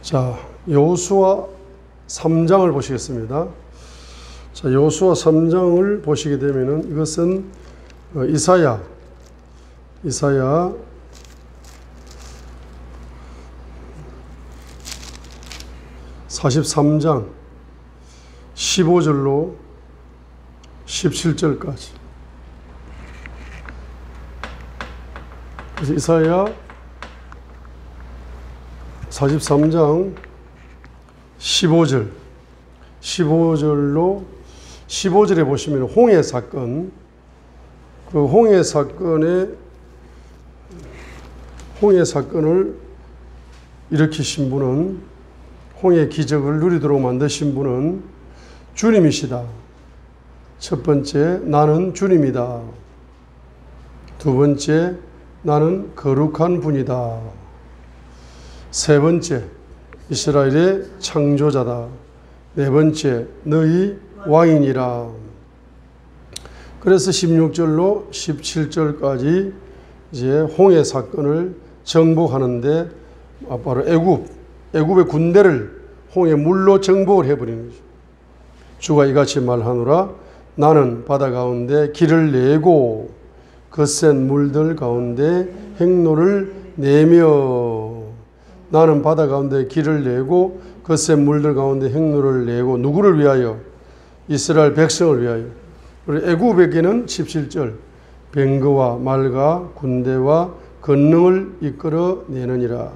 자, 여호수아 3장을 보시겠습니다. 자, 여호수아 3장을 보시게 되면은 이것은 이사야 43장 15절로 17절까지. 그래서 이사야 43장 15절로 15절에 보시면 홍해 사건, 그 홍해 사건을 일으키신 분은, 홍해 기적을 누리도록 만드신 분은 주님이시다. 첫 번째, 나는 주님이다. 두 번째, 나는 거룩한 분이다. 세 번째, 이스라엘의 창조자다. 네 번째, 너희 왕이니라. 그래서 16절로 17절까지 이제 홍해 사건을 정복하는데, 바로 애굽의 군대를 홍해 물로 정복을 해버리는 거죠. 주가 이같이 말하노라. 나는 바다 가운데 길을 내고 거센 물들 가운데 행로를 내며, 나는 바다 가운데 길을 내고 거센 물들 가운데 행로를 내고, 누구를 위하여? 이스라엘 백성을 위하여. 그리고 애굽에게는 17절, 병거와 말과 군대와 권능을 이끌어 내느니라.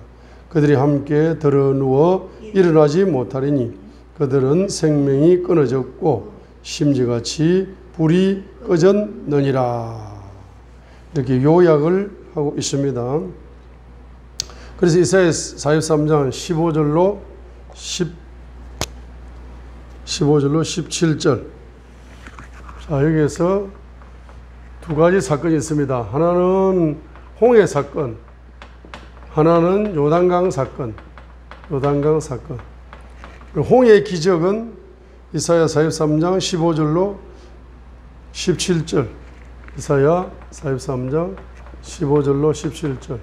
그들이 함께 드러누워 일어나지 못하리니 그들은 생명이 끊어졌고 심지같이 불이 꺼졌느니라. 이렇게 요약을 하고 있습니다. 그래서 이사야 43장 15절로 17절. 자, 여기에서 두 가지 사건이 있습니다. 하나는 홍해 사건, 하나는 요단강 사건. 홍해 기적은 이사야 43장 15절로 17절. 이사야 43장 15절로 17절.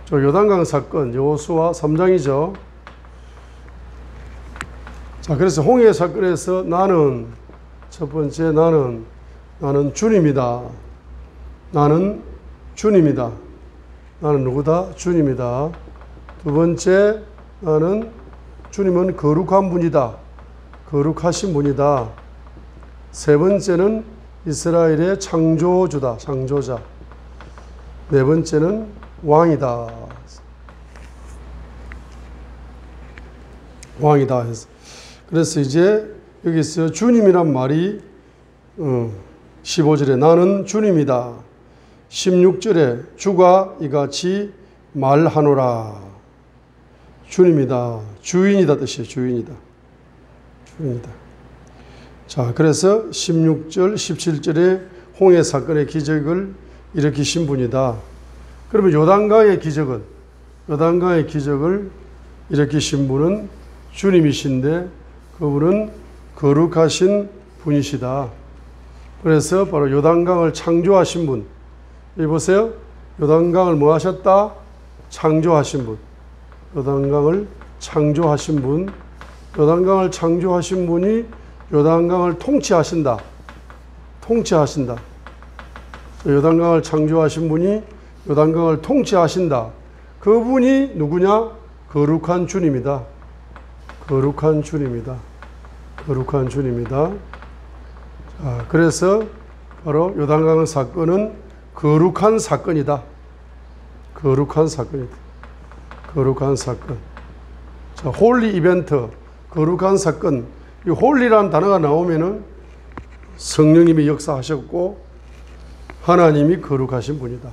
저 요단강 사건, 여호수아 3장이죠. 자, 그래서 홍해 사건에서 나는, 첫 번째, 나는 주님이다. 나는 주님이다. 나는 누구다? 주님이다. 두 번째, 주님은 거룩한 분이다. 거룩하신 분이다. 세 번째는 이스라엘의 창조주다. 창조자. 네 번째는 왕이다. 왕이다. 그래서 이제 여기서 주님이란 말이 15절에 나는 주님이다. 16절에 주가 이같이 말하노라. 주님이다. 주인이다 뜻이에요. 주인이다. 자, 그래서 16절, 17절에 홍해 사건의 기적을 일으키신 분이다. 그러면 요단강의 기적을 일으키신 분은 주님이신데, 그분은 거룩하신 분이시다. 그래서 바로 요단강을 창조하신 분. 여기 보세요. 요단강을 뭐 하셨다? 창조하신 분. 요단강을 창조하신 분. 요단강을 창조하신 분이 요단강을 통치하신다. 요단강을 창조하신 분이 요단강을 통치하신다. 그분이 누구냐? 거룩한 주님이다. 자, 그래서 바로 요단강 사건은 거룩한 사건이다. 거룩한 사건. 자, 홀리 이벤트, 거룩한 사건. 이 홀리라는 단어가 나오면은 성령님이 역사하셨고 하나님이 거룩하신 분이다.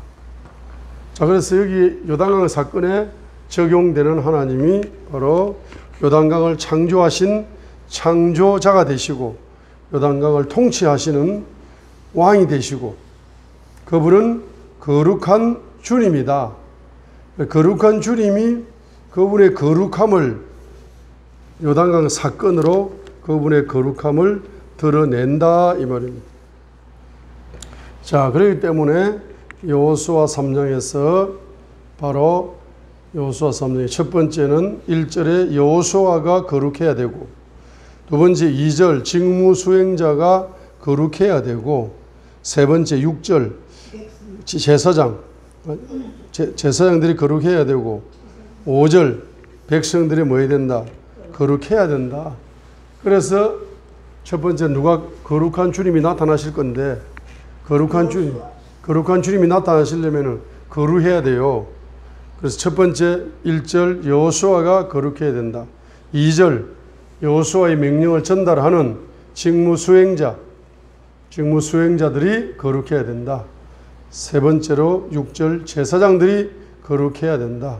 자, 그래서 여기 요단강 사건에 적용되는 하나님이 바로 요단강을 창조하신 창조자가 되시고, 요단강을 통치하시는 왕이 되시고, 그분은 거룩한 주님이다. 거룩한 주님이 그분의 거룩함을, 요단강 사건으로 그분의 거룩함을 드러낸다 이 말입니다. 자, 그렇기 때문에 여호수아 3장에서 바로 여호수아 3장 첫 번째는 1절에 여호수아가 거룩해야 되고, 두 번째 2절 직무 수행자가 거룩해야 되고, 세 번째 6절 제사장들이 거룩해야 되고, 5절 백성들이 뭐 해야 된다? 거룩해야 된다. 그래서 첫 번째 누가 거룩한 주님이 나타나실 건데, 거룩한 주님이 나타나시려면 거룩해야 돼요. 그래서 첫 번째 1절 여호수아가 거룩해야 된다. 2절 여호수아의 명령을 전달하는 직무 수행자들이 거룩해야 된다. 세 번째로 6절 제사장들이 거룩해야 된다.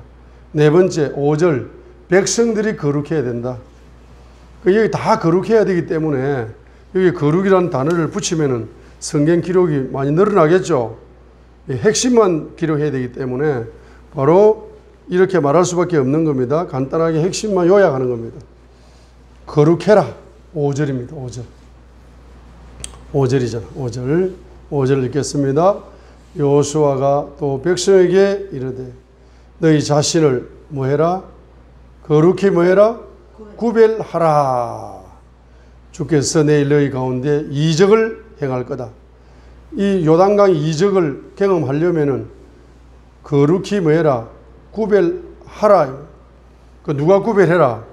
네 번째 5절 백성들이 거룩해야 된다. 여기 다 거룩해야 되기 때문에 여기 거룩이라는 단어를 붙이면은 성경 기록이 많이 늘어나겠죠. 핵심만 기록해야 되기 때문에 바로 이렇게 말할 수밖에 없는 겁니다. 간단하게 핵심만 요약하는 겁니다. 거룩해라. 5절입니다. 5절이잖아. 5절 읽겠습니다. 여호수아가 또 백성에게 이르되 너희 자신을 뭐해라? 거룩히 뭐해라? 구별하라. 주께서 내일 너희 가운데 이적을 행할 거다. 이 요단강 이적을 경험하려면은 거룩히 뭐해라? 구별하라. 그 누가 구별해라?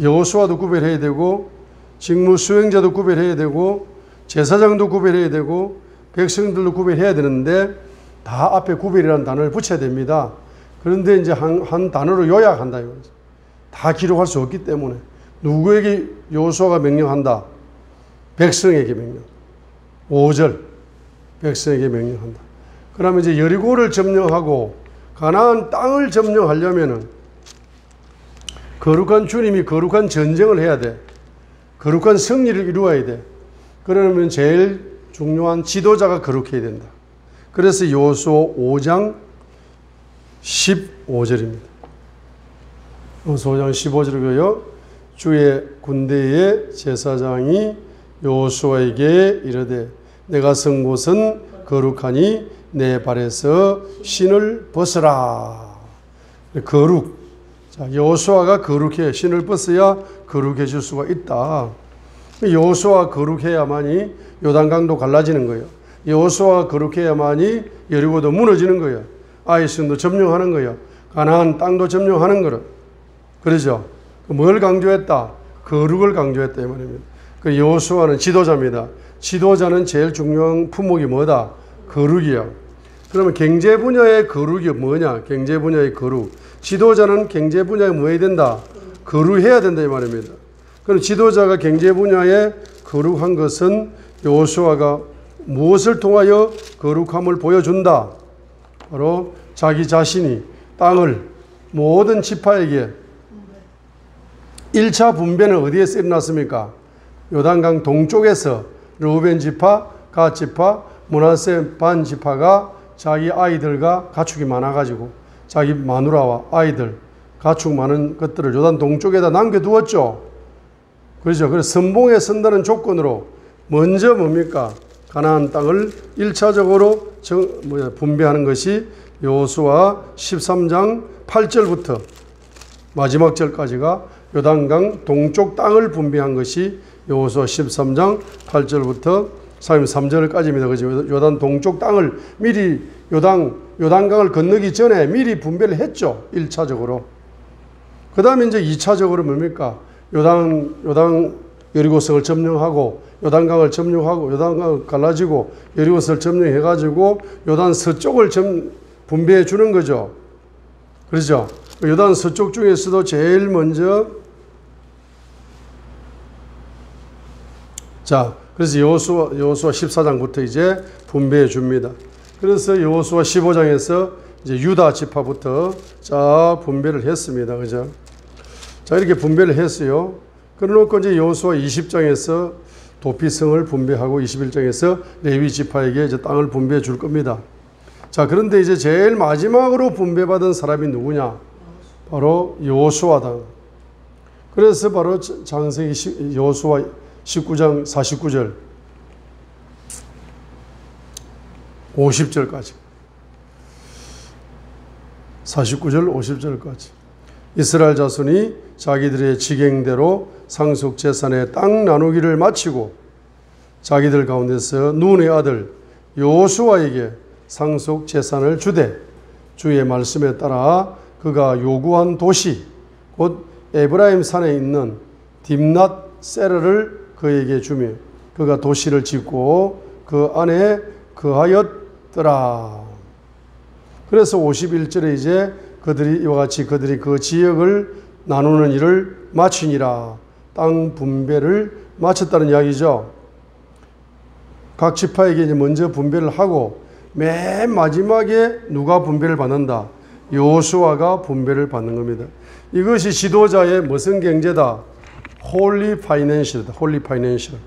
여호수아도 구별해야 되고, 직무 수행자도 구별해야 되고, 제사장도 구별해야 되고, 백성들도 구별해야 되는데 다 앞에 구별이라는 단어를 붙여야 됩니다. 그런데 이제 한 단어로 요약한다. 다 기록할 수 없기 때문에 누구에게 여호수아가 명령한다? 백성에게 명령. 5절 백성에게 명령한다. 그러면 이제 여리고를 점령하고 가나안 땅을 점령하려면은 거룩한 주님이 거룩한 전쟁을 해야 돼. 거룩한 승리를 이루어야 돼. 그러면 제일 중요한 지도자가 거룩해야 된다. 그래서 여호수아 5장 15절입니다. 여호수아 5장 15절이고요. 주의 군대의 제사장이 여호수아에게 이르되 내가 선 곳은 거룩하니 내 발에서 신을 벗으라. 거룩. 자, 여호수아가 거룩해. 신을 벗어야 거룩해질 수가 있다. 여호수아 거룩해야만이 요단강도 갈라지는 거예요. 여호수아 거룩해야만이 여리고도 무너지는 거예요. 아이성도 점령하는 거예요. 가나안 땅도 점령하는 거예요. 그러죠? 뭘 강조했다? 거룩을 강조했다 이 말입니다. 그 여호수아는 지도자입니다. 지도자는 제일 중요한 품목이 뭐다? 거룩이야. 그러면 경제 분야의 거룩이 뭐냐? 경제 분야의 거룩. 지도자는 경제 분야에 뭐 해야 된다? 거룩해야 된다 이 말입니다. 그럼 지도자가 경제 분야에 거룩한 것은 여호수아가 무엇을 통하여 거룩함을 보여준다? 바로 자기 자신이 땅을 모든 지파에게 1차 분배는 어디에서 일어났습니까? 요단강 동쪽에서 르우벤 지파, 갓 지파, 므낫세 반 지파가 자기 아이들과 가축이 많아가지고 자기 마누라와 아이들, 가축 많은 것들을 요단 동쪽에다 남겨두었죠. 그렇죠. 그래서 선봉에 선다는 조건으로 먼저 뭡니까? 가나안 땅을 1차적으로 분배하는 것이 여호수아 13장 8절부터 마지막 절까지가 요단강 동쪽 땅을 분배한 것이 여호수아 13장 8절부터 33절까지입니다. 그죠? 요단 동쪽 땅을 미리 요단강을 건너기 전에 미리 분배를 했죠. 1차적으로. 그 다음에 이제 2차적으로 뭡니까? 요단 여리고성을 점령하고 요단강을 점령하고 요단강을 갈라지고 여리고성을 점령해가지고 요단 서쪽을 분배해 주는 거죠. 그렇죠? 요단 서쪽 중에서도 제일 먼저 자, 그래서 여호수아 14장부터 이제 분배해 줍니다. 그래서 여호수아 15장에서 이제 유다 지파부터 자 분배를 했습니다. 그죠? 자, 이렇게 분배를 했어요. 그래놓고 이제 여호수아 20장에서 도피성을 분배하고 21장에서 레위 지파에게 이제 땅을 분배해 줄 겁니다. 자, 그런데 이제 제일 마지막으로 분배받은 사람이 누구냐? 바로 여호수아다. 그래서 바로 창세기 여호수아 19장 49절 50절까지 49절 50절까지. 이스라엘 자손이 자기들의 지경대로 상속재산의 땅 나누기를 마치고 자기들 가운데서 눈의 아들 여호수아에게 상속재산을 주되 주의 말씀에 따라 그가 요구한 도시 곧 에브라임 산에 있는 딥낫 세르를 그에게 주며 그가 도시를 짓고 그 안에 거하였더라. 그래서 51절에 이제 그들이 이와 같이 그들이 그 지역을 나누는 일을 마치니라. 땅 분배를 마쳤다는 이야기죠. 각 지파에게 이제 먼저 분배를 하고 맨 마지막에 누가 분배를 받는다? 여호수아가 분배를 받는 겁니다. 이것이 지도자의 무슨 경제다? 홀리 파이낸셜이다. 홀리 파이낸셜.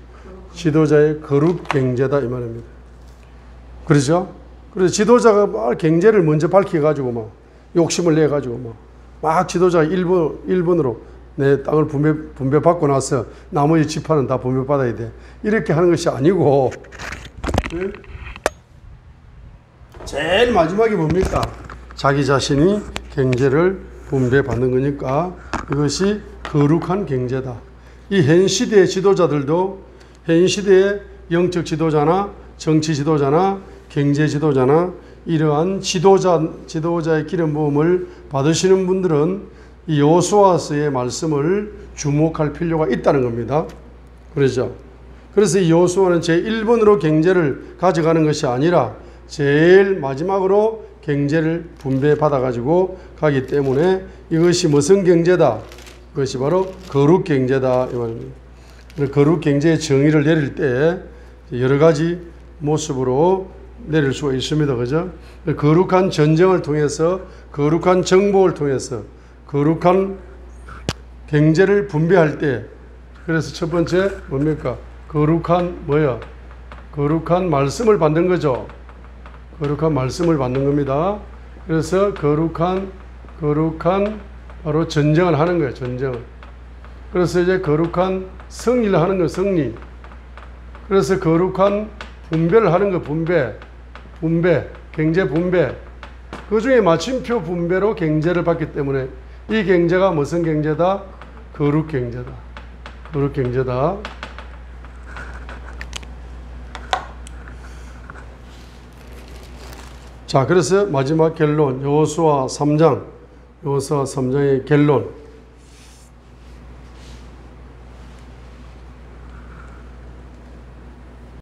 지도자의 거룩 경제다 이 말입니다. 그렇죠? 그래서 지도자가 막 경제를 먼저 밝혀가지고 막 욕심을 내가지고 막 지도자가 1번으로 내 땅을 분배 받고 나서 나머지 지파는 다 분배 받아야 돼. 이렇게 하는 것이 아니고 제일 마지막에 뭡니까? 자기 자신이 경제를 분배 받는 거니까 이것이 거룩한 경제다. 이 현 시대의 지도자들도 현 시대의 영적 지도자나 정치 지도자나 경제 지도자나 이러한 지도자의 기름 부음을 받으시는 분들은 이 여호수아서의 말씀을 주목할 필요가 있다는 겁니다. 그렇죠? 그래서 이 여호수아는 제1번으로 경제를 가져가는 것이 아니라 제일 마지막으로 경제를 분배받아 가지고 가기 때문에 이것이 무슨 경제다? 그것이 바로 거룩 경제다 이 말입니다. 거룩 경제의 정의를 내릴 때 여러 가지 모습으로 내릴 수가 있습니다. 그죠? 거룩한 전쟁을 통해서 거룩한 정복을 통해서 거룩한 경제를 분배할 때 그래서 첫 번째 뭡니까? 거룩한 뭐야? 거룩한 말씀을 받는 거죠. 거룩한 말씀을 받는 겁니다. 그래서 거룩한 바로 전쟁을 하는 거예요. 전쟁을. 그래서 이제 거룩한 승리를 하는 거 승리. 그래서 거룩한 분배를 하는 거 분배, 경제 분배. 그 중에 마침표 분배로 경제를 받기 때문에 이 경제가 무슨 경제다? 거룩 경제다. 거룩 경제다. 자, 그래서 마지막 결론 여호수아 3장의 결론.